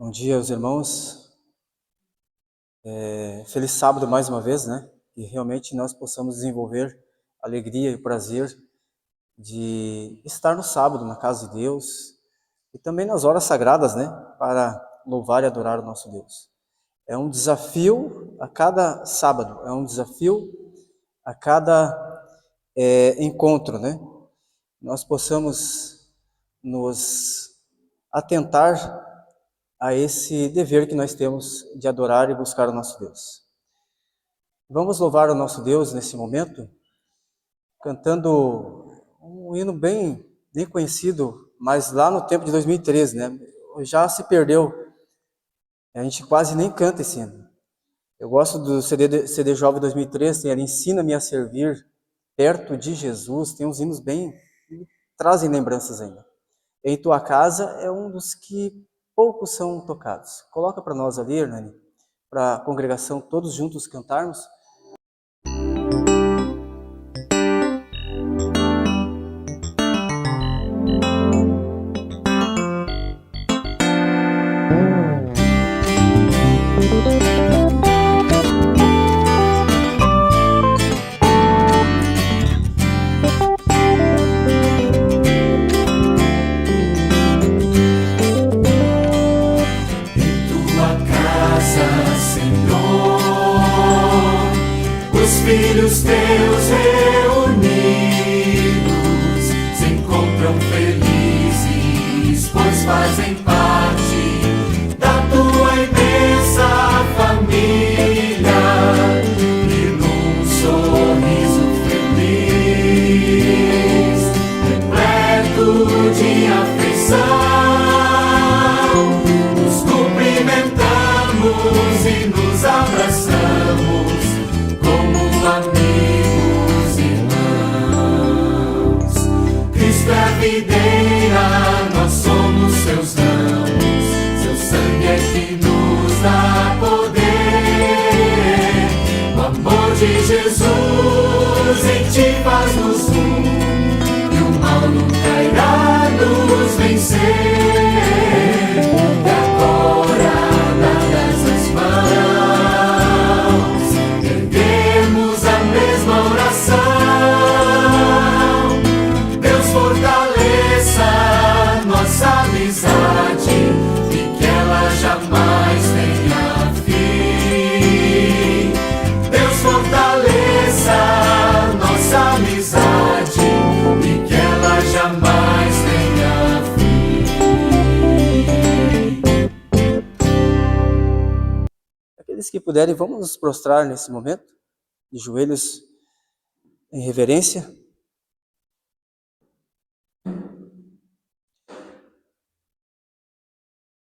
Bom dia, os irmãos. Feliz sábado mais uma vez, né? E realmente nós possamos desenvolver a alegria e o prazer de estar no sábado na casa de Deus e também nas horas sagradas, né? Para louvar e adorar o nosso Deus. É um desafio a cada sábado, é um desafio a cada encontro, né? Nós possamos nos atentar a esse dever que nós temos de adorar e buscar o nosso Deus. Vamos louvar o nosso Deus nesse momento, cantando um hino bem conhecido, mas lá no tempo de 2013, né? Já se perdeu, a gente quase nem canta esse hino. Eu gosto do CD Jovem 2013, tem ali Ensina-me a Servir, Perto de Jesus, tem uns hinos que trazem lembranças ainda. Em Tua Casa é um dos que poucos são tocados. Coloca para nós ali, Hernani, para a congregação todos juntos cantarmos. Filhos teus reunidos se encontram felizes, pois fazem parte da tua imensa família e num sorriso feliz, repleto de afeição, nos cumprimentamos e nos abraçamos amigos, irmãos. Cristo é a videira, nós somos seus ramos, seu sangue é que nos dá poder. O amor de Jesus em ti faz-nos um, e o mal nunca irá nos vencer. E agora, dadas as mãos, erguemos a mesma oração. Deus fortaleça nossa amizade e que ela jamais tenha fim. Deus fortaleça nossa amizade e que ela jamais tenha fim. Aqueles que puderem, vamos nos prostrar nesse momento, de joelhos em reverência.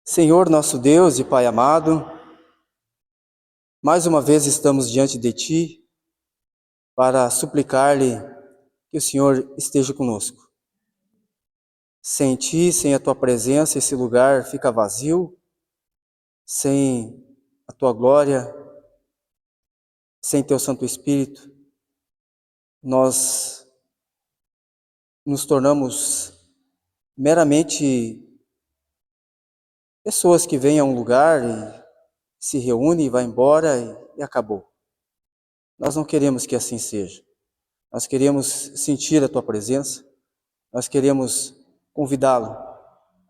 Senhor nosso Deus e Pai amado, mais uma vez estamos diante de Ti para suplicar-lhe que o Senhor esteja conosco. Sem Ti, sem a Tua presença, esse lugar fica vazio, sem a Tua glória, sem Teu Santo Espírito, nós nos tornamos meramente pessoas que vêm a um lugar e se reúnem e vai embora e acabou. Nós não queremos que assim seja. Nós queremos sentir a Tua presença, nós queremos convidá-lo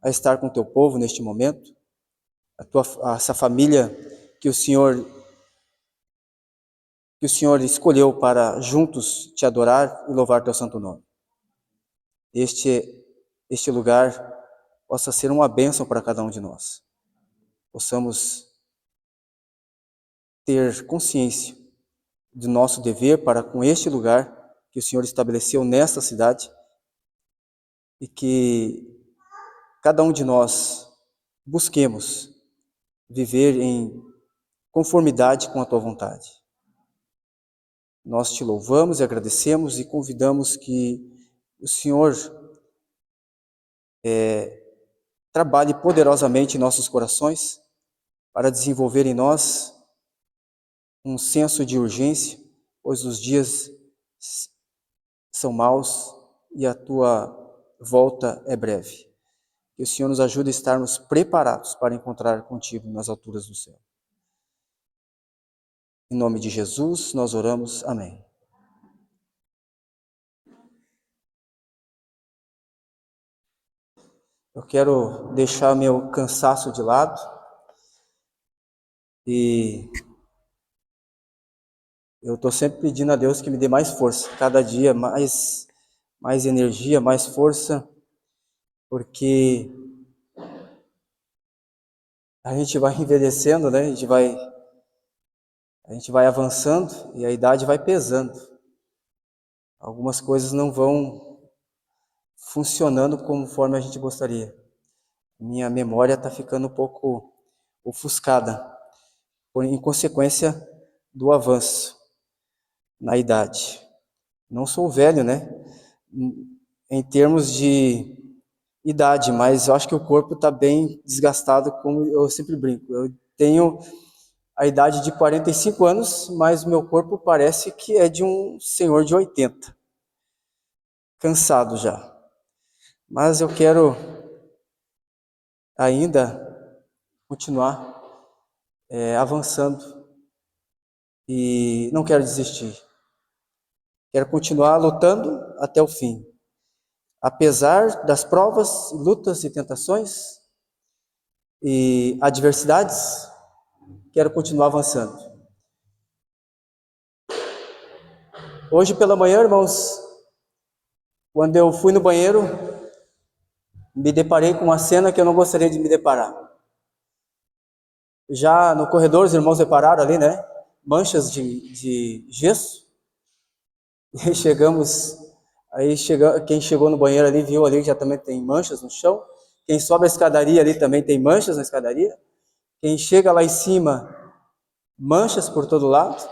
a estar com o Teu povo neste momento, essa família que o Senhor escolheu para juntos Te adorar e louvar Teu santo nome. Este lugar possa ser uma bênção para cada um de nós. Possamos ter consciência do nosso dever para com este lugar que o Senhor estabeleceu nesta cidade e que cada um de nós busquemos viver em conformidade com a Tua vontade. Nós Te louvamos e agradecemos e convidamos que o Senhor trabalhe poderosamente em nossos corações para desenvolver em nós um senso de urgência, pois os dias são maus e a Tua volta é breve. Que o Senhor nos ajude a estarmos preparados para encontrar contigo nas alturas do céu. Em nome de Jesus, nós oramos. Amém. Eu quero deixar meu cansaço de lado e eu estou sempre pedindo a Deus que me dê mais força, cada dia mais energia, mais força, porque a gente vai envelhecendo, né? A gente vai avançando e a idade vai pesando. Algumas coisas não vão funcionando conforme a gente gostaria. Minha memória está ficando um pouco ofuscada, em consequência do avanço na idade. Não sou velho, né? Em termos de idade, mas eu acho que o corpo está bem desgastado, como eu sempre brinco. Eu tenho a idade de 45 anos, mas o meu corpo parece que é de um senhor de 80. Cansado já. Mas eu quero ainda continuar avançando e não quero desistir. Quero continuar lutando até o fim. Apesar das provas, lutas e tentações e adversidades, quero continuar avançando. Hoje pela manhã, irmãos, quando eu fui no banheiro, me deparei com uma cena que eu não gostaria de me deparar. Já no corredor, os irmãos repararam ali, né? Manchas de gesso. E quem chegou no banheiro ali, viu ali que já também tem manchas no chão. Quem sobe a escadaria ali também tem manchas na escadaria. Quem chega lá em cima, manchas por todo lado.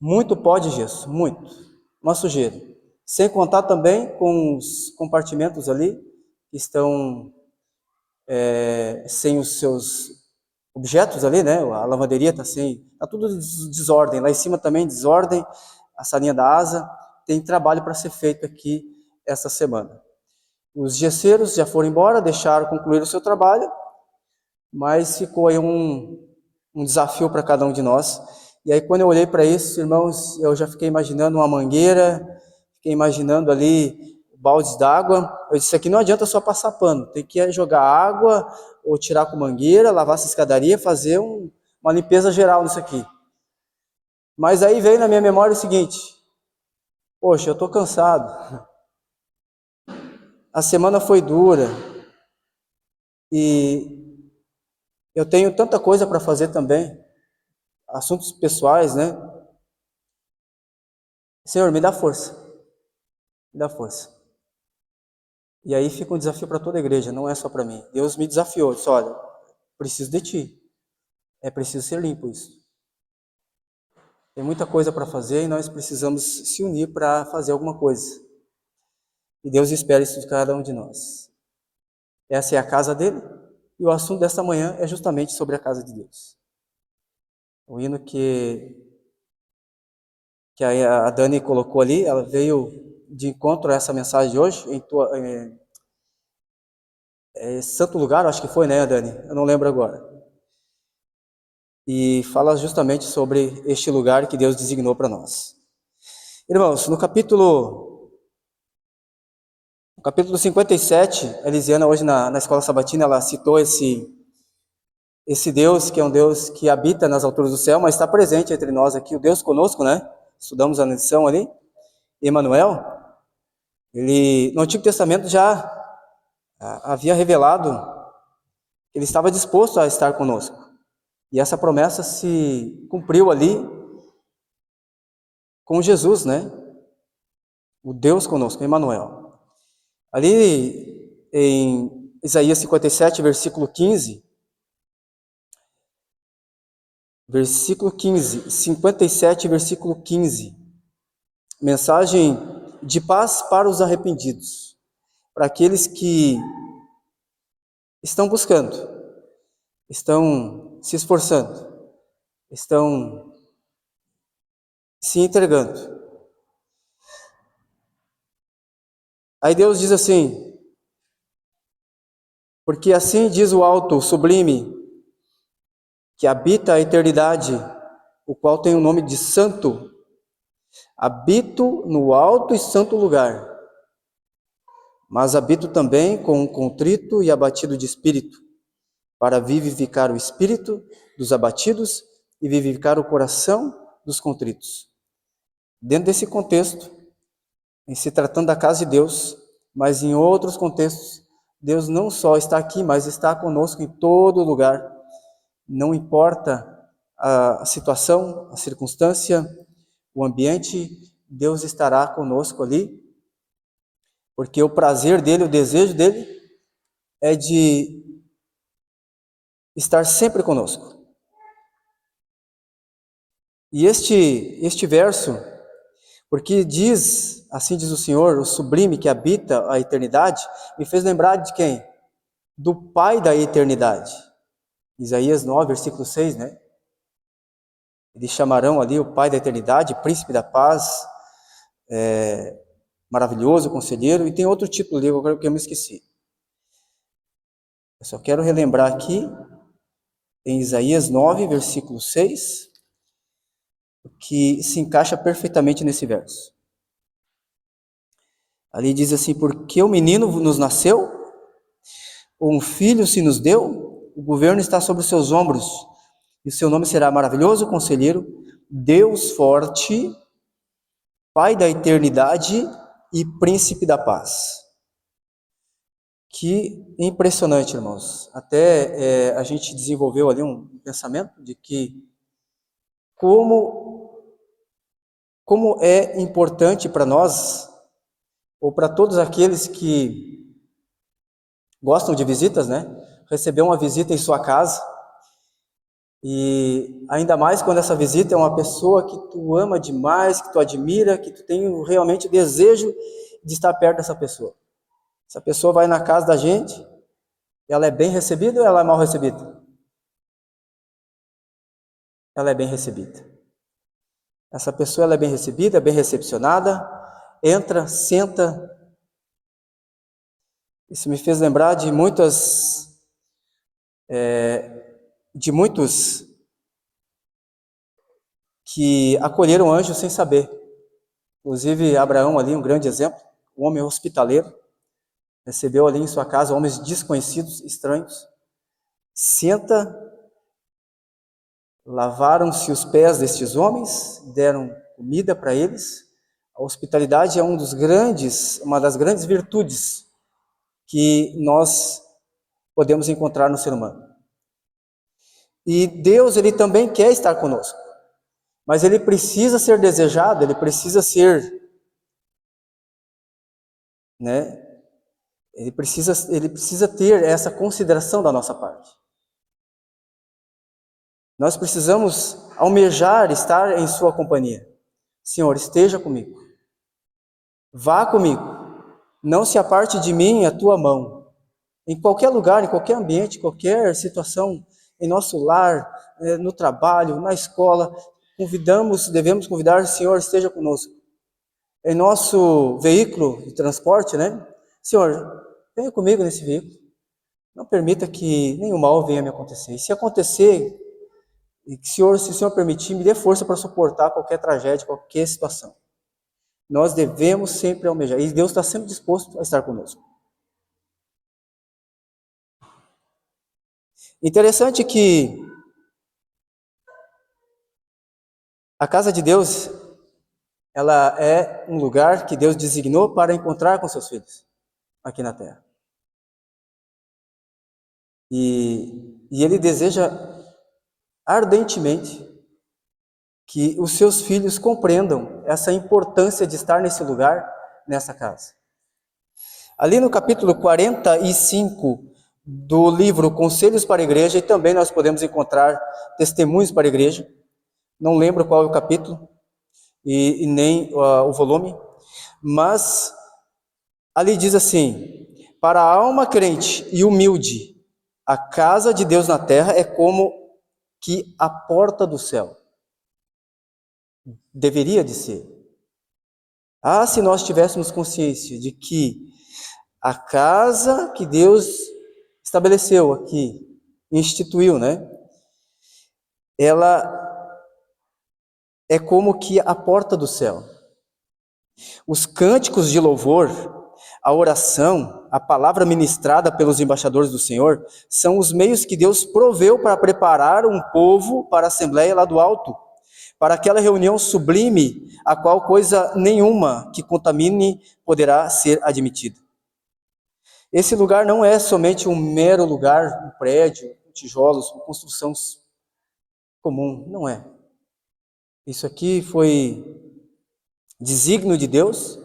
Muito pó de gesso, muito. Uma sujeira. Sem contar também com os compartimentos ali, que estão sem os seus objetos ali, né? A lavanderia está sem, está tudo desordem. Lá em cima também desordem, a salinha da asa. Tem trabalho para ser feito aqui essa semana. Os gesseiros já foram embora, deixaram concluir o seu trabalho, mas ficou aí um desafio para cada um de nós. E aí quando eu olhei para isso, irmãos, eu já fiquei imaginando uma mangueira, fiquei imaginando ali baldes d'água. Eu disse, aqui não adianta só passar pano, tem que jogar água, ou tirar com mangueira, lavar essa escadaria, fazer uma limpeza geral nisso aqui. Mas aí veio na minha memória o seguinte, poxa, eu estou cansado, a semana foi dura, e eu tenho tanta coisa para fazer também, assuntos pessoais, né? Senhor, me dá força, me dá força. E aí fica um desafio para toda a igreja, não é só para mim. Deus me desafiou, disse, olha, preciso de ti, é preciso ser limpo isso. Tem muita coisa para fazer e nós precisamos se unir para fazer alguma coisa. E Deus espera isso de cada um de nós. Essa é a casa dele, e o assunto desta manhã é justamente sobre a casa de Deus. O hino que a Dani colocou ali, ela veio de encontro a essa mensagem de hoje, Santo Lugar, acho que foi, né, Dani? Eu não lembro agora. E fala justamente sobre este lugar que Deus designou para nós. Irmãos, no capítulo 57, a Elisiana hoje na escola sabatina, ela citou esse Deus, que é um Deus que habita nas alturas do céu, mas está presente entre nós aqui, o Deus conosco, né? Estudamos a lição ali, Emanuel. Ele, no Antigo Testamento, já havia revelado que ele estava disposto a estar conosco. E essa promessa se cumpriu ali com Jesus, né? O Deus conosco, Emanuel. Ali em Isaías 57, versículo 15, 57, versículo 15, mensagem de paz para os arrependidos, para aqueles que estão buscando, estão se esforçando, estão se entregando. Aí Deus diz assim, Porque assim diz o alto, o sublime, que habita a eternidade, o qual tem o nome de Santo. Habito no alto e santo lugar, mas habito também com um contrito e abatido de espírito, para vivificar o espírito dos abatidos e vivificar o coração dos contritos. Dentro desse contexto, em se tratando da casa de Deus, mas em outros contextos, Deus não só está aqui, mas está conosco em todo lugar. Não importa a situação, a circunstância, o ambiente, Deus estará conosco ali, porque o prazer dele, o desejo dele é de estar sempre conosco. E este verso, porque diz, assim diz o Senhor, o sublime que habita a eternidade, me fez lembrar de quem? Do Pai da eternidade. Isaías 9, versículo 6, né? Eles chamarão ali o Pai da eternidade, Príncipe da paz, maravilhoso, conselheiro, e tem outro título ali que eu me esqueci. Eu só quero relembrar aqui, em Isaías 9, versículo 6, que se encaixa perfeitamente nesse verso. Ali diz assim: porque o menino nos nasceu, um filho se nos deu, o governo está sobre os seus ombros, e o seu nome será maravilhoso, conselheiro, Deus forte, Pai da eternidade e Príncipe da paz. Que impressionante, irmãos. Até a gente desenvolveu ali um pensamento de que como é importante para nós, ou para todos aqueles que gostam de visitas, né? Receber uma visita em sua casa, e ainda mais quando essa visita é uma pessoa que tu ama demais, que tu admira, que tu tem realmente desejo de estar perto dessa pessoa. Essa pessoa vai na casa da gente, ela é bem recebida ou ela é mal recebida? Ela é bem recebida. Essa pessoa ela é bem recebida, bem recepcionada, entra, senta. Isso me fez lembrar de muitos que acolheram anjos sem saber. Inclusive Abraão ali, um grande exemplo, um homem hospitaleiro, recebeu ali em sua casa homens desconhecidos, estranhos, senta, lavaram-se os pés destes homens, deram comida para eles. A hospitalidade é uma das grandes virtudes que nós podemos encontrar no ser humano. E Deus, ele também quer estar conosco, mas ele precisa ser desejado, ele precisa ser, né? Ele precisa ter essa consideração da nossa parte. Nós precisamos almejar estar em sua companhia. Senhor, esteja comigo. Vá comigo. Não se aparte de mim a tua mão. Em qualquer lugar, em qualquer ambiente, qualquer situação, em nosso lar, no trabalho, na escola, devemos convidar, Senhor, esteja conosco. Em nosso veículo de transporte, né? Senhor, venha comigo nesse veículo. Não permita que nenhum mal venha me acontecer. E se acontecer, se o Senhor permitir, me dê força para suportar qualquer tragédia, qualquer situação. Nós devemos sempre almejar. E Deus está sempre disposto a estar conosco. Interessante que a casa de Deus, ela é um lugar que Deus designou para encontrar com seus filhos aqui na terra. E Ele deseja ardentemente que os seus filhos compreendam essa importância de estar nesse lugar, nessa casa. Ali no capítulo 45 do livro Conselhos para a Igreja, e também nós podemos encontrar Testemunhos para a Igreja, não lembro qual é o capítulo e nem o volume, mas ali diz assim: para a alma crente e humilde, a casa de Deus na terra é como que a porta do céu. Deveria de ser. Se nós tivéssemos consciência de que a casa que Deus estabeleceu aqui, instituiu, né? Ela é como que a porta do céu. Os cânticos de louvor, a oração, a palavra ministrada pelos embaixadores do Senhor, são os meios que Deus proveu para preparar um povo para a Assembleia lá do alto, para aquela reunião sublime, a qual coisa nenhuma que contamine poderá ser admitida. Esse lugar não é somente um mero lugar, um prédio, tijolos, uma construção comum, não é. Isso aqui foi desígnio de Deus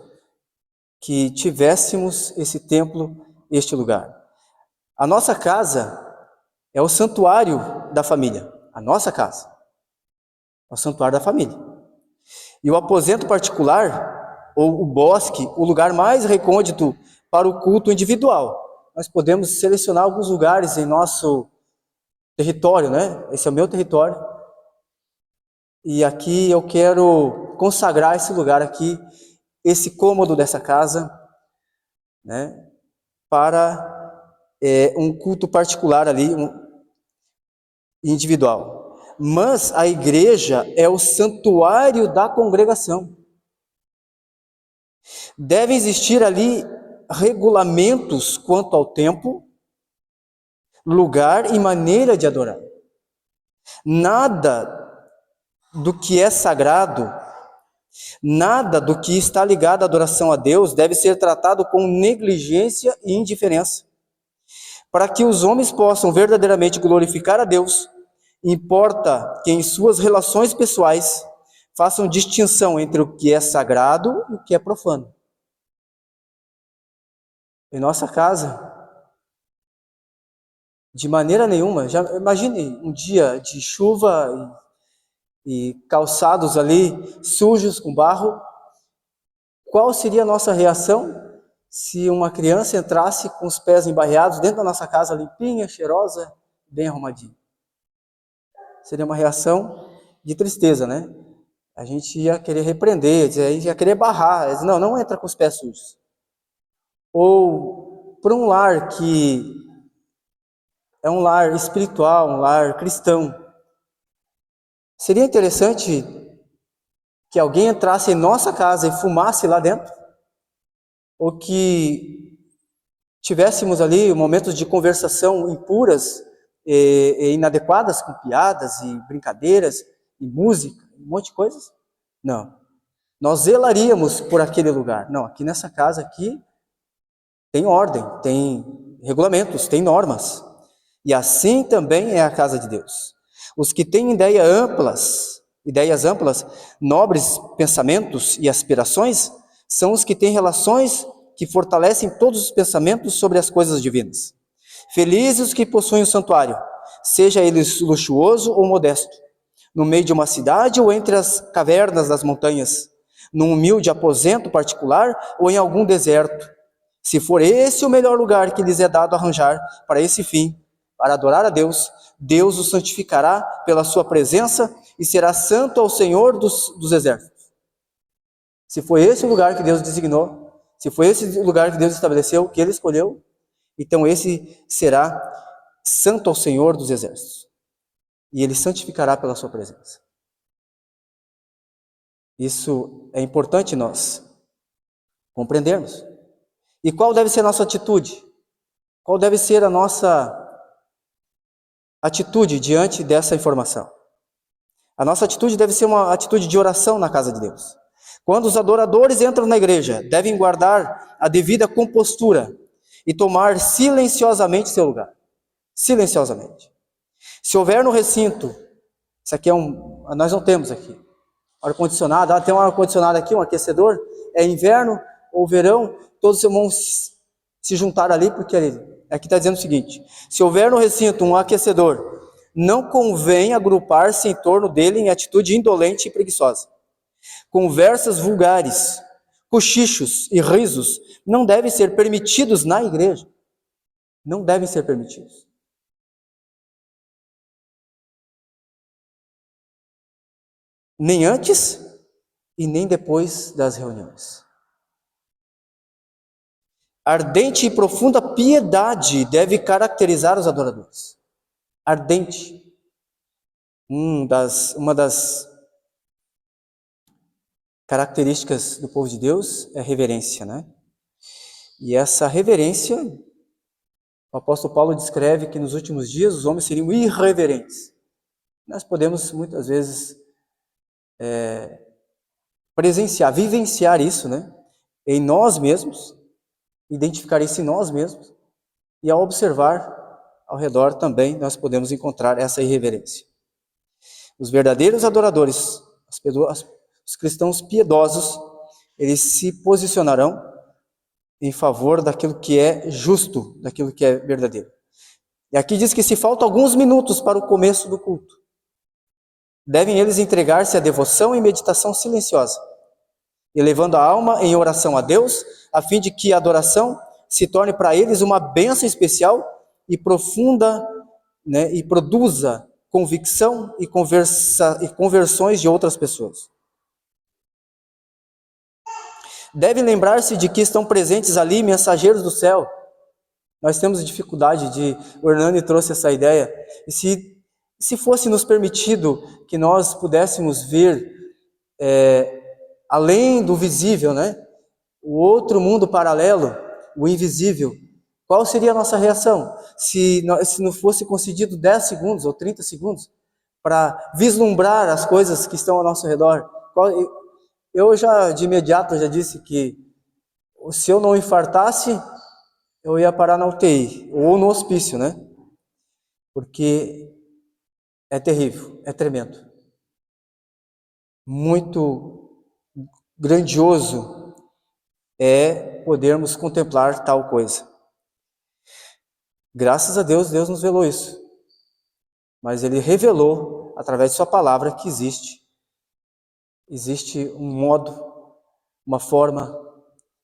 que tivéssemos esse templo, este lugar. A nossa casa é o santuário da família. A nossa casa é o santuário da família. E o aposento particular, ou o bosque, o lugar mais recôndito para o culto individual. Nós podemos selecionar alguns lugares em nosso território, né? Esse é o meu território. E aqui eu quero consagrar esse lugar aqui, esse cômodo dessa casa, né? Para um culto particular ali, individual. Mas a igreja é o santuário da congregação. Devem existir ali regulamentos quanto ao tempo, lugar e maneira de adorar. Nada do que é sagrado, nada do que está ligado à adoração a Deus deve ser tratado com negligência e indiferença. Para que os homens possam verdadeiramente glorificar a Deus, importa que em suas relações pessoais façam distinção entre o que é sagrado e o que é profano. Em nossa casa, de maneira nenhuma, já imagine um dia de chuva e calçados ali sujos com barro, qual seria a nossa reação se uma criança entrasse com os pés embarreados dentro da nossa casa, limpinha, cheirosa, bem arrumadinha? Seria uma reação de tristeza, né? A gente ia querer repreender, ia querer barrar, ia dizer, não entra com os pés sujos. Ou para um lar que é um lar espiritual, um lar cristão, seria interessante que alguém entrasse em nossa casa e fumasse lá dentro? Ou que tivéssemos ali momentos de conversação impuras e inadequadas, com piadas e brincadeiras e música, um monte de coisas? Não. Nós zelaríamos por aquele lugar. Não, aqui nessa casa aqui tem ordem, tem regulamentos, tem normas. E assim também é a casa de Deus. Os que têm ideias amplas, nobres pensamentos e aspirações, são os que têm relações que fortalecem todos os pensamentos sobre as coisas divinas. Felizes os que possuem o santuário, seja ele luxuoso ou modesto, no meio de uma cidade ou entre as cavernas das montanhas, num humilde aposento particular ou em algum deserto. Se for esse o melhor lugar que lhes é dado arranjar para esse fim, para adorar a Deus, Deus o santificará pela sua presença e será santo ao Senhor dos exércitos. Se foi esse o lugar que Deus designou, se foi esse o lugar que Deus estabeleceu, que Ele escolheu, então esse será santo ao Senhor dos exércitos. E Ele santificará pela sua presença. Isso é importante nós compreendermos. E qual deve ser a nossa atitude? Qual deve ser a nossa atitude diante dessa informação? A nossa atitude deve ser uma atitude de oração na casa de Deus. Quando os adoradores entram na igreja, devem guardar a devida compostura e tomar silenciosamente seu lugar. Silenciosamente. Se houver no recinto, isso aqui nós não temos aqui, ar-condicionado, tem um ar-condicionado aqui, um aquecedor, é inverno ou verão, todos os irmãos se juntaram ali, porque aqui está dizendo o seguinte: se houver no recinto um aquecedor, não convém agrupar-se em torno dele em atitude indolente e preguiçosa. Conversas vulgares, cochichos e risos não devem ser permitidos na igreja. Não devem ser permitidos. Nem antes e nem depois das reuniões. Ardente e profunda piedade deve caracterizar os adoradores. Ardente. Uma das características do povo de Deus é reverência, né? E essa reverência, o apóstolo Paulo descreve que nos últimos dias os homens seriam irreverentes. Nós podemos muitas vezes presenciar, vivenciar isso, né? Em nós mesmos, identificar isso em nós mesmos, e ao observar ao redor também nós podemos encontrar essa irreverência. Os verdadeiros adoradores, os cristãos piedosos, eles se posicionarão em favor daquilo que é justo, daquilo que é verdadeiro. E aqui diz que se faltam alguns minutos para o começo do culto, devem eles entregar-se à devoção e meditação silenciosa, elevando a alma em oração a Deus, a fim de que a adoração se torne para eles uma bênção especial e profunda, né, e produza convicção e conversões de outras pessoas. Devem lembrar-se de que estão presentes ali mensageiros do céu. Nós temos dificuldade o Hernani trouxe essa ideia, e se fosse nos permitido que nós pudéssemos ver além do visível, né, o outro mundo paralelo, o invisível, qual seria a nossa reação? Se não fosse concedido 10 segundos ou 30 segundos para vislumbrar as coisas que estão ao nosso redor. Eu já, de imediato, já disse que se eu não infartasse, eu ia parar na UTI, ou no hospício, né? Porque é terrível, é tremendo. Muito grandioso é podermos contemplar tal coisa. Graças a Deus, Deus nos velou isso. Mas Ele revelou, através de Sua palavra, que existe um modo, uma forma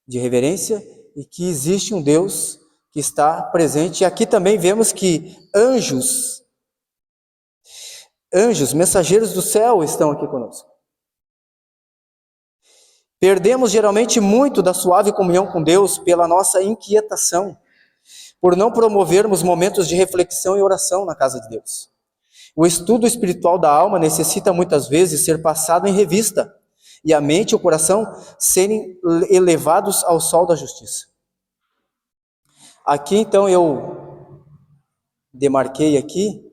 de reverência, e que existe um Deus que está presente. E aqui também vemos que anjos, mensageiros do céu, estão aqui conosco. Perdemos geralmente muito da suave comunhão com Deus pela nossa inquietação, por não promovermos momentos de reflexão e oração na casa de Deus. O estudo espiritual da alma necessita muitas vezes ser passado em revista, e a mente e o coração serem elevados ao sol da justiça. Aqui então eu demarquei aqui,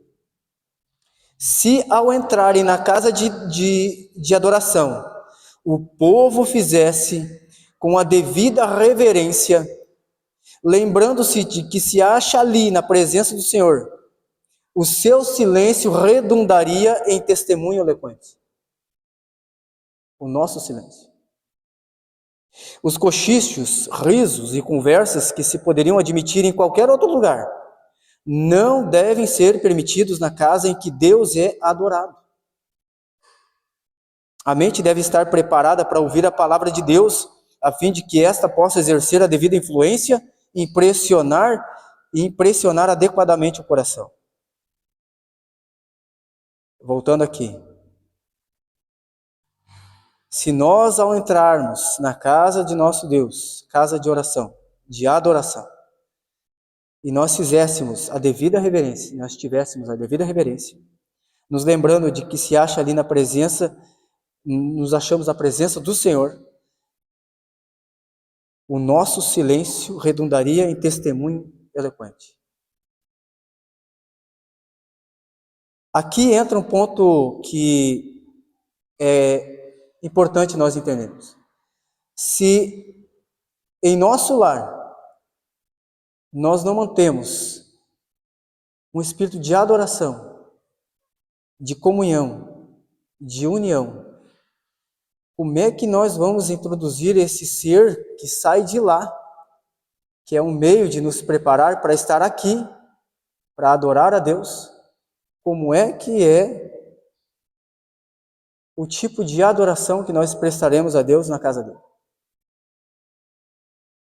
se ao entrarem na casa de adoração, o povo fizesse com a devida reverência, lembrando-se de que se acha ali na presença do Senhor, o seu silêncio redundaria em testemunho eloquente. O nosso silêncio. Os cochichos, risos e conversas que se poderiam admitir em qualquer outro lugar, não devem ser permitidos na casa em que Deus é adorado. A mente deve estar preparada para ouvir a palavra de Deus, a fim de que esta possa exercer a devida influência e impressionar adequadamente o coração. Voltando aqui. Se nós, ao entrarmos na casa de nosso Deus, casa de oração, de adoração, e nós fizéssemos a devida reverência, nós tivéssemos a devida reverência, nos lembrando de que se acha ali na presença, nos achamos na presença do Senhor, o nosso silêncio redundaria em testemunho eloquente. Aqui entra um ponto que é importante nós entendermos. Se em nosso lar nós não mantemos um espírito de adoração, de comunhão, de união, como é que nós vamos introduzir esse ser que sai de lá, que é um meio de nos preparar para estar aqui, para adorar a Deus? Como é que é o tipo de adoração que nós prestaremos a Deus na casa dele?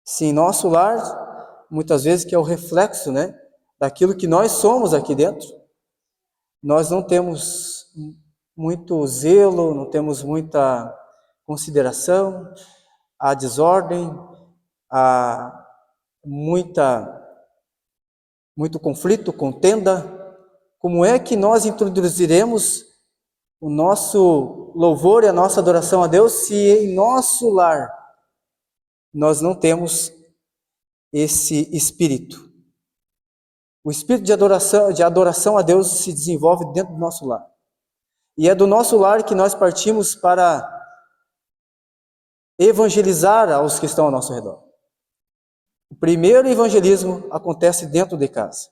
Se em nosso lar, muitas vezes que é o reflexo, né, daquilo que nós somos aqui dentro, nós não temos muito zelo, não temos muita consideração, a desordem, muito conflito, contenda, como é que nós introduziremos o nosso louvor e a nossa adoração a Deus se em nosso lar nós não temos esse espírito? O espírito de adoração a Deus se desenvolve dentro do nosso lar. E é do nosso lar que nós partimos para evangelizar aos que estão ao nosso redor. O primeiro evangelismo acontece dentro de casa.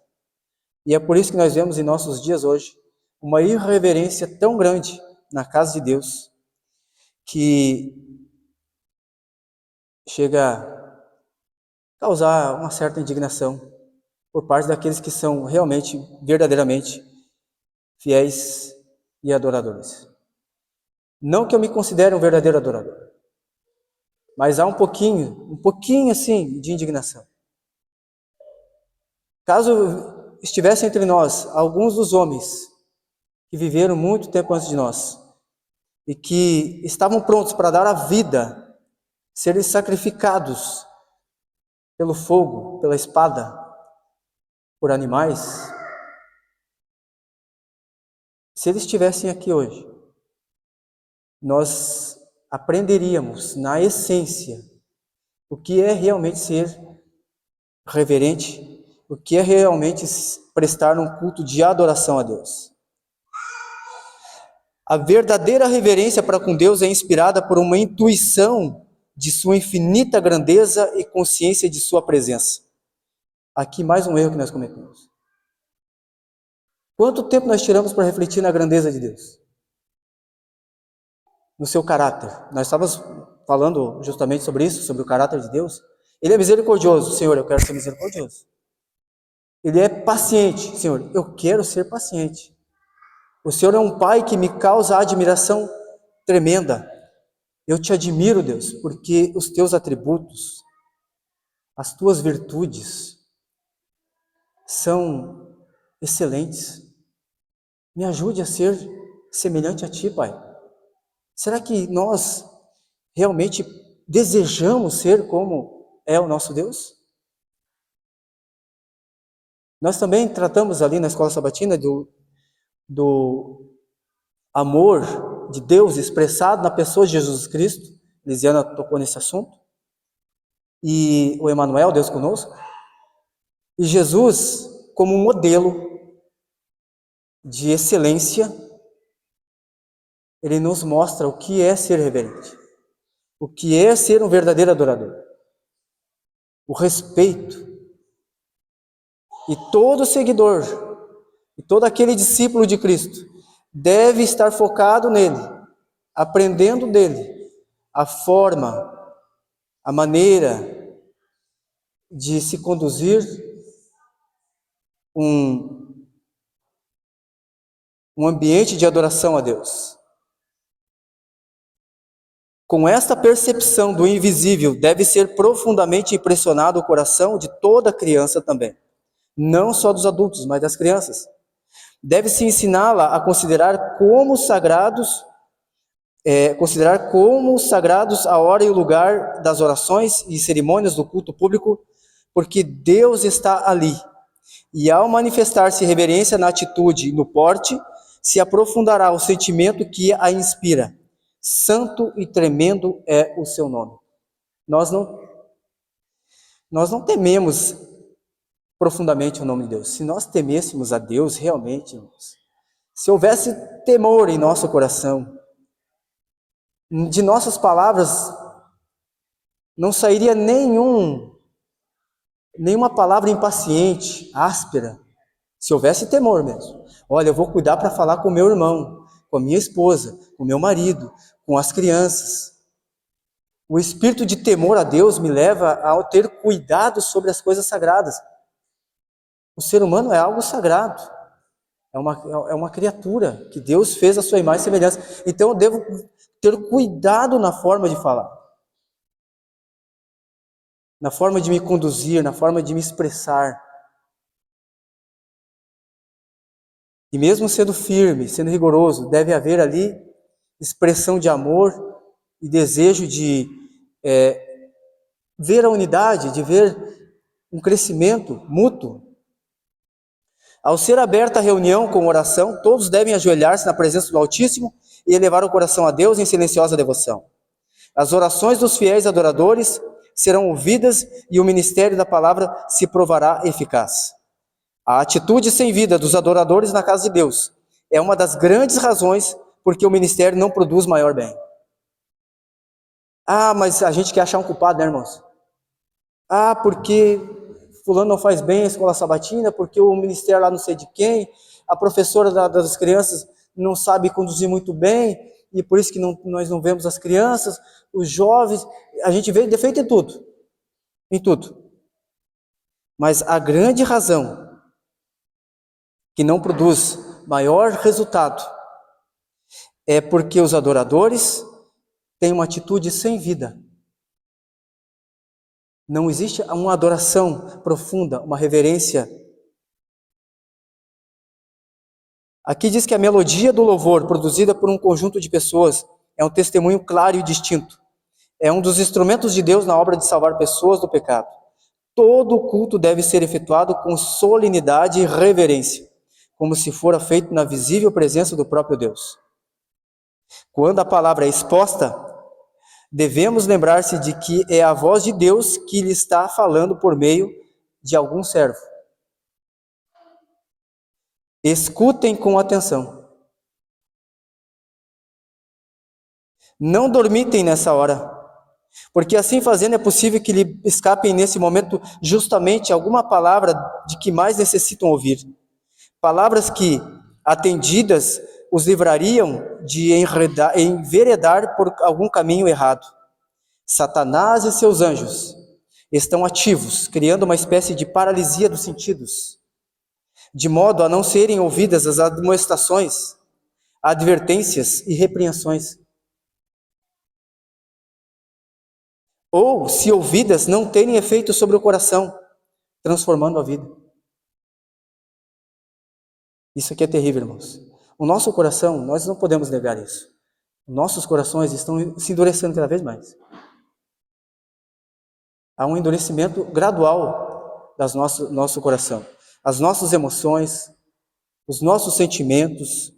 E é por isso que nós vemos em nossos dias hoje uma irreverência tão grande na casa de Deus, que chega a causar uma certa indignação por parte daqueles que são realmente, verdadeiramente fiéis e adoradores. Não que eu me considere um verdadeiro adorador, mas há um pouquinho assim de indignação. Caso estivesse entre nós alguns dos homens que viveram muito tempo antes de nós e que estavam prontos para dar a vida, serem sacrificados pelo fogo, pela espada, por animais, se eles estivessem aqui hoje, nós aprenderíamos na essência o que é realmente ser reverente, o que é realmente prestar um culto de adoração a Deus. A verdadeira reverência para com Deus é inspirada por uma intuição de sua infinita grandeza e consciência de sua presença. Aqui mais um erro que nós cometemos. Quanto tempo nós tiramos para refletir na grandeza de Deus? No seu caráter. Nós estávamos falando justamente sobre isso, sobre o caráter de Deus. Ele é misericordioso. Senhor, eu quero ser misericordioso. Ele é paciente. Senhor, eu quero ser paciente. O Senhor é um Pai que me causa admiração tremenda. Eu te admiro, Deus, porque os teus atributos, as tuas virtudes são excelentes. Me ajude a ser semelhante a ti, Pai. Será que nós realmente desejamos ser como é o nosso Deus? Nós também tratamos ali na escola sabatina do amor de Deus expressado na pessoa de Jesus Cristo. Lisiana tocou nesse assunto. E o Emmanuel, Deus conosco. E Jesus, como um modelo de excelência, ele nos mostra o que é ser reverente, o que é ser um verdadeiro adorador, o respeito. E todo seguidor, e todo aquele discípulo de Cristo, deve estar focado nele, aprendendo dele a forma, a maneira de se conduzir um ambiente de adoração a Deus. Com esta percepção do invisível, deve ser profundamente impressionado o coração de toda criança também. Não só dos adultos, mas das crianças. Deve-se ensiná-la a considerar como sagrados a hora e o lugar das orações e cerimônias do culto público, porque Deus está ali. E ao manifestar-se reverência na atitude e no porte, se aprofundará o sentimento que a inspira. Santo e tremendo é o seu nome. Nós não tememos profundamente o nome de Deus. Se nós temêssemos a Deus realmente, irmãos, se houvesse temor em nosso coração, de nossas palavras não sairia nenhuma palavra impaciente, áspera, se houvesse temor mesmo. Olha, eu vou cuidar para falar com o meu irmão, com a minha esposa, com o meu marido, com as crianças. O espírito de temor a Deus me leva a ter cuidado sobre as coisas sagradas. O ser humano é algo sagrado, é uma criatura que Deus fez à sua imagem e semelhança. Então eu devo ter cuidado na forma de falar, na forma de me conduzir, na forma de me expressar. E mesmo sendo firme, sendo rigoroso, deve haver ali expressão de amor e desejo de ver a unidade, de ver um crescimento mútuo. Ao ser aberta a reunião com oração, todos devem ajoelhar-se na presença do Altíssimo e elevar o coração a Deus em silenciosa devoção. As orações dos fiéis adoradores serão ouvidas e o ministério da palavra se provará eficaz. A atitude sem vida dos adoradores na casa de Deus é uma das grandes razões porque o ministério não produz maior bem. Ah, mas a gente quer achar um culpado, né, irmãos? Ah, porque fulano não faz bem a escola sabatina, porque o ministério lá não sei de quem, a professora das crianças não sabe conduzir muito bem, e por isso que nós não vemos as crianças, os jovens, a gente vê defeito em tudo. Mas a grande razão que não produz maior resultado é porque os adoradores têm uma atitude sem vida. Não existe uma adoração profunda, uma reverência. Aqui diz que a melodia do louvor, produzida por um conjunto de pessoas, é um testemunho claro e distinto. É um dos instrumentos de Deus na obra de salvar pessoas do pecado. Todo o culto deve ser efetuado com solenidade e reverência, como se fora feito na visível presença do próprio Deus. Quando a palavra é exposta, devemos lembrar-se de que é a voz de Deus que lhe está falando por meio de algum servo. Escutem com atenção. Não dormitem nessa hora, porque assim fazendo é possível que lhe escapem nesse momento justamente alguma palavra de que mais necessitam ouvir. Palavras que, atendidas, os livrariam de enveredar por algum caminho errado. Satanás e seus anjos estão ativos, criando uma espécie de paralisia dos sentidos, de modo a não serem ouvidas as admoestações, advertências e repreensões. Ou, se ouvidas, não terem efeito sobre o coração, transformando a vida. Isso aqui é terrível, irmãos. O nosso coração, nós não podemos negar isso. Nossos corações estão se endurecendo cada vez mais. Há um endurecimento gradual do nosso coração. As nossas emoções, os nossos sentimentos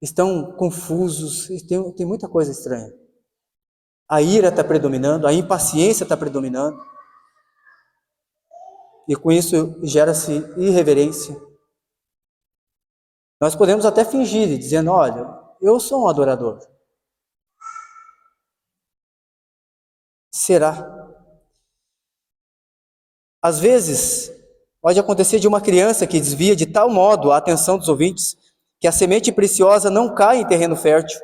estão confusos, e tem muita coisa estranha. A ira está predominando, a impaciência está predominando. E com isso gera-se irreverência. Nós podemos até fingir, dizendo, olha, eu sou um adorador. Será? Às vezes, pode acontecer de uma criança que desvia de tal modo a atenção dos ouvintes, que a semente preciosa não cai em terreno fértil.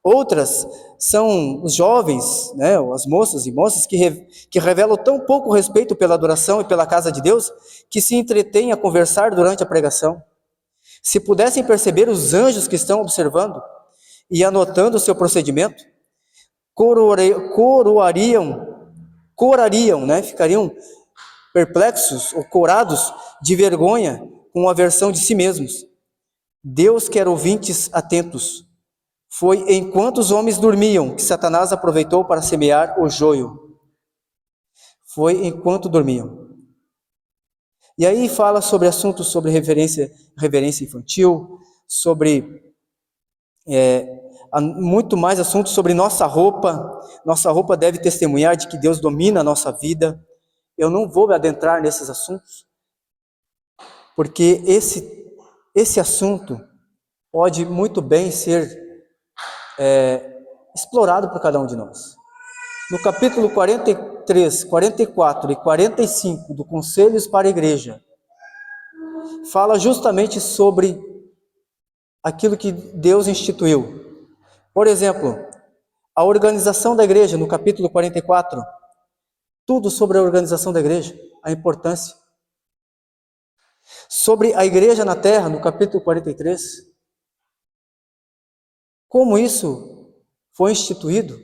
Outras são os jovens, né, as moças e moças que revelam tão pouco respeito pela adoração e pela casa de Deus, que se entretêm a conversar durante a pregação. Se pudessem perceber os anjos que estão observando e anotando o seu procedimento, corariam, né, ficariam perplexos ou corados de vergonha com a aversão de si mesmos. Deus quer ouvintes atentos. Foi enquanto os homens dormiam que Satanás aproveitou para semear o joio. Foi enquanto dormiam. E aí fala sobre assuntos sobre reverência infantil, sobre muito mais assuntos sobre nossa roupa. Nossa roupa deve testemunhar de que Deus domina a nossa vida. Eu não vou me adentrar nesses assuntos, porque esse assunto pode muito bem ser explorado por cada um de nós. No capítulo 43, 44 e 45 do Conselhos para a Igreja, fala justamente sobre aquilo que Deus instituiu. Por exemplo, a organização da igreja, no capítulo 44, tudo sobre a organização da igreja, a importância. Sobre a igreja na terra, no capítulo 43, como isso foi instituído.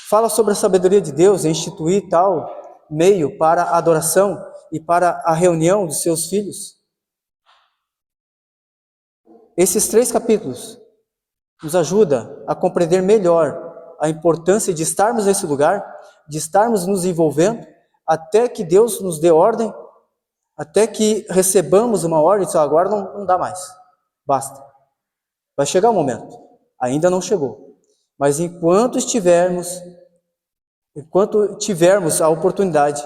Fala sobre a sabedoria de Deus em instituir tal meio para a adoração e para a reunião dos seus filhos. Esses 3 capítulos nos ajudam a compreender melhor a importância de estarmos nesse lugar, de estarmos nos envolvendo até que Deus nos dê ordem, até que recebamos uma ordem, só agora não dá mais, basta. Vai chegar o momento, ainda não chegou, mas enquanto tivermos a oportunidade,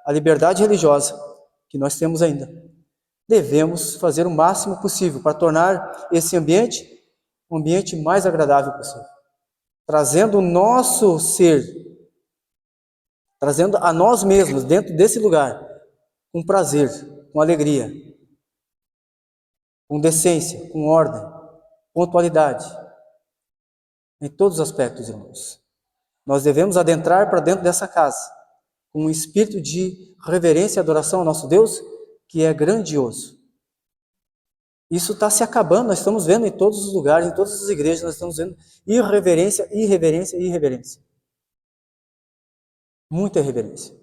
a liberdade religiosa que nós temos ainda, devemos fazer o máximo possível para tornar esse ambiente um ambiente mais agradável possível, trazendo o nosso ser, trazendo a nós mesmos dentro desse lugar, com prazer, com alegria, com decência, com ordem, pontualidade, em todos os aspectos, irmãos. Nós devemos adentrar para dentro dessa casa, com um espírito de reverência e adoração ao nosso Deus, que é grandioso. Isso está se acabando, nós estamos vendo em todos os lugares, em todas as igrejas, nós estamos vendo irreverência, irreverência, irreverência. Muita irreverência.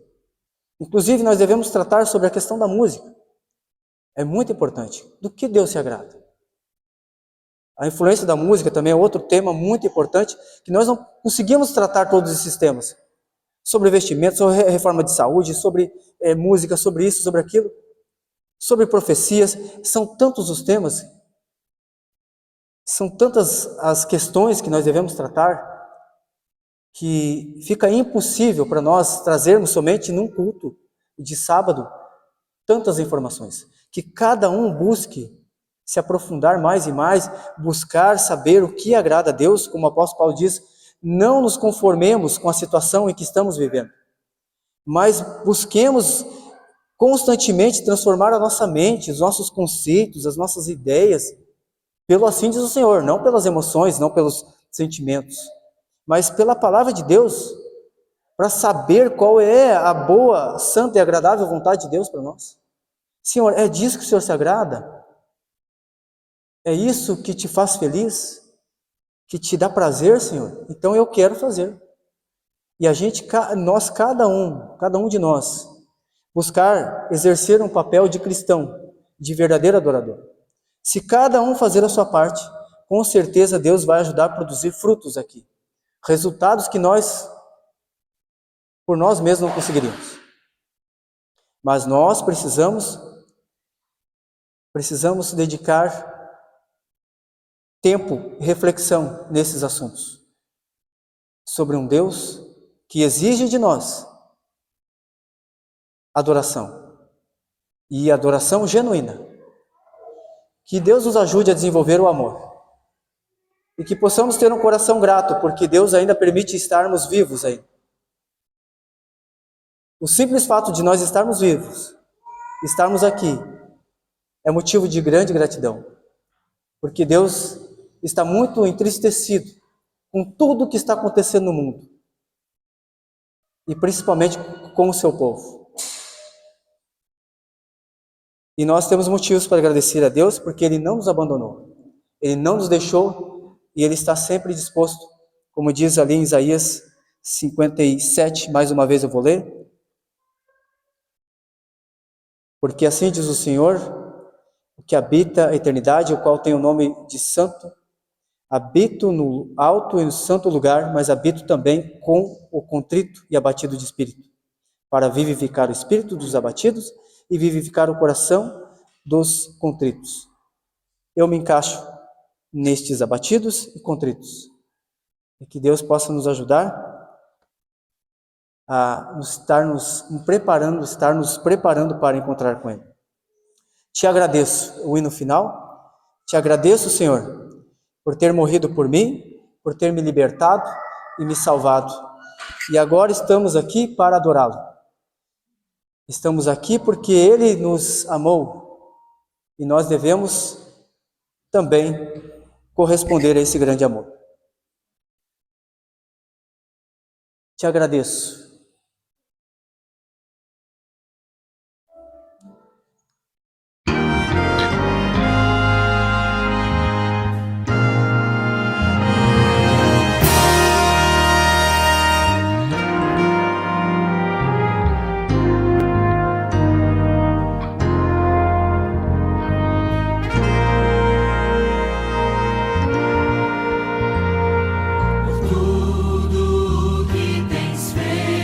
Inclusive, nós devemos tratar sobre a questão da música. É muito importante. Do que Deus se agrada? A influência da música também é outro tema muito importante, que nós não conseguimos tratar todos esses temas. Sobre investimento, sobre reforma de saúde, sobre música, sobre isso, sobre aquilo. Sobre profecias, são tantos os temas, são tantas as questões que nós devemos tratar, que fica impossível para nós trazermos somente num culto de sábado tantas informações, que cada um busque se aprofundar mais e mais, buscar saber o que agrada a Deus, como o apóstolo Paulo diz, não nos conformemos com a situação em que estamos vivendo, mas busquemos constantemente transformar a nossa mente, os nossos conceitos, as nossas ideias, pelo assim diz o Senhor, não pelas emoções, não pelos sentimentos, mas pela palavra de Deus, para saber qual é a boa, santa e agradável vontade de Deus para nós. Senhor, é disso que o Senhor se agrada? É isso que te faz feliz? Que te dá prazer, Senhor? Então eu quero fazer. E cada um de nós, buscar exercer um papel de cristão, de verdadeiro adorador. Se cada um fazer a sua parte, com certeza Deus vai ajudar a produzir frutos aqui. Resultados que nós, por nós mesmos, não conseguiríamos. Mas nós precisamos dedicar tempo e reflexão nesses assuntos. Sobre um Deus que exige de nós adoração, e adoração genuína. Que Deus nos ajude a desenvolver o amor, e que possamos ter um coração grato, porque Deus ainda permite estarmos vivos aí. O simples fato de nós estarmos vivos, estarmos aqui, é motivo de grande gratidão, porque Deus está muito entristecido com tudo o que está acontecendo no mundo, e principalmente com o seu povo. E nós temos motivos para agradecer a Deus, porque Ele não nos abandonou, Ele não nos deixou, e Ele está sempre disposto, como diz ali em Isaías 57, mais uma vez eu vou ler. Porque assim diz o Senhor, o que habita a eternidade, o qual tem o nome de santo, habito no alto e no santo lugar, mas habito também com o contrito e abatido de espírito, para vivificar o espírito dos abatidos e vivificar o coração dos contritos. Eu me encaixo nestes abatidos e contritos. E que Deus possa nos ajudar a estar nos preparando para encontrar com Ele. Te agradeço, o hino final. Te agradeço, Senhor, por ter morrido por mim, por ter me libertado e me salvado. E agora estamos aqui para adorá-lo. Estamos aqui porque Ele nos amou e nós devemos também corresponder a esse grande amor. Te agradeço. Tudo que tens feito.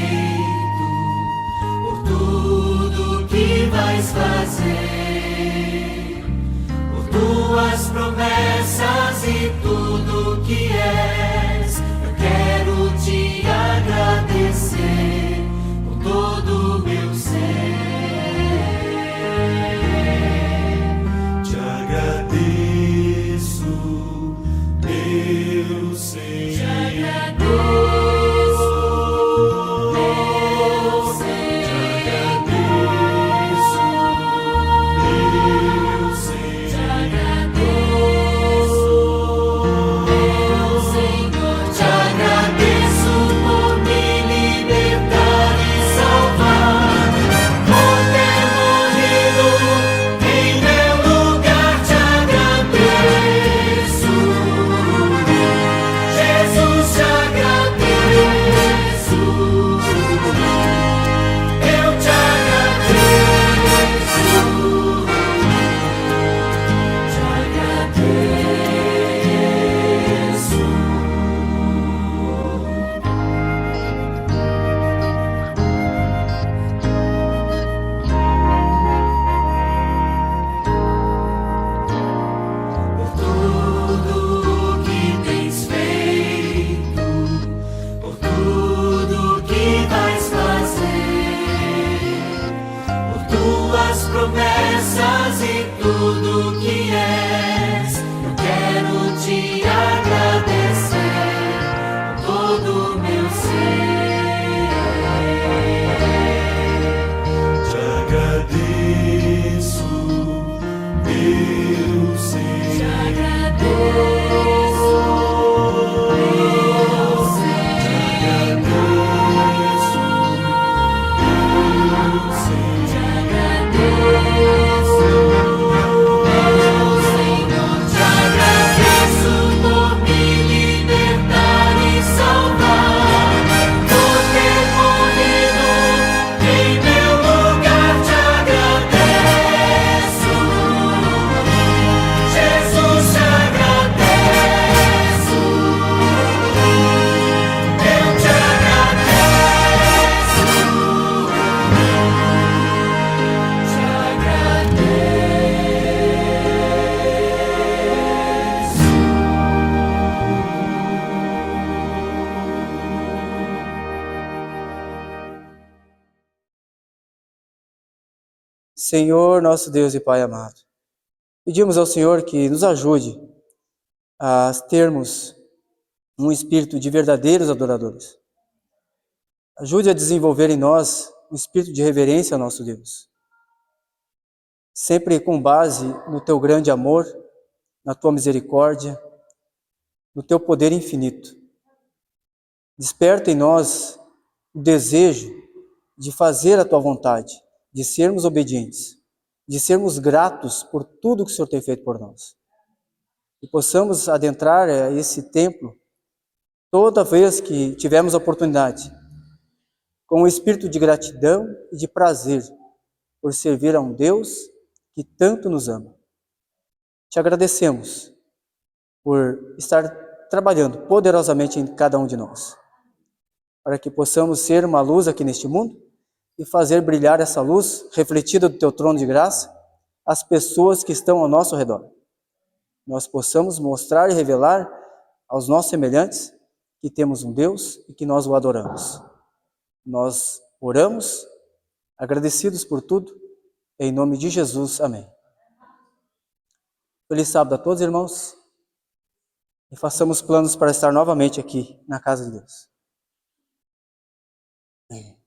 promessas e tudo que és, eu quero te agradecer com todo o meu ser. Te agradeço, meu Senhor. Te agradeço, meu Senhor. Te agradeço, meu Senhor. Te agradeço, meu Senhor. Te agradeço por me libertar e salvar, por ter morrido em meu lugar. Te agradeço, Jesus, te agradeço, eu te agradeço, te agradeço. Por tudo que tens feito, por tudo que vais fazer, por tuas promessas e tudo que és, eu quero te agradecer com todo o meu ser. Te agradeço, meu Senhor. Te agradeço, meu Senhor. Te agradeço, meu Senhor. Te agradeço, meu Senhor. Te agradeço por me libertar e salvar, por ter morrido em meu lugar. Te agradeço, Jesus, te agradeço, eu te agradeço, te Senhor, nosso Deus e Pai amado, pedimos ao Senhor que nos ajude a termos um espírito de verdadeiros adoradores. Ajude a desenvolver em nós um espírito de reverência ao nosso Deus, sempre com base no Teu grande amor, na Tua misericórdia, no Teu poder infinito. Desperta em nós o desejo de fazer a Tua vontade, de sermos obedientes, de sermos gratos por tudo que o Senhor tem feito por nós. E possamos adentrar a esse templo toda vez que tivermos a oportunidade, com um espírito de gratidão e de prazer por servir a um Deus que tanto nos ama. Te agradecemos por estar trabalhando poderosamente em cada um de nós, para que possamos ser uma luz aqui neste mundo e fazer brilhar essa luz refletida do Teu trono de graça às pessoas que estão ao nosso redor. Nós possamos mostrar e revelar aos nossos semelhantes que temos um Deus e que nós o adoramos. Nós oramos, agradecidos por tudo, em nome de Jesus. Amém. Feliz sábado a todos, irmãos, e façamos planos para estar novamente aqui na casa de Deus. Amém.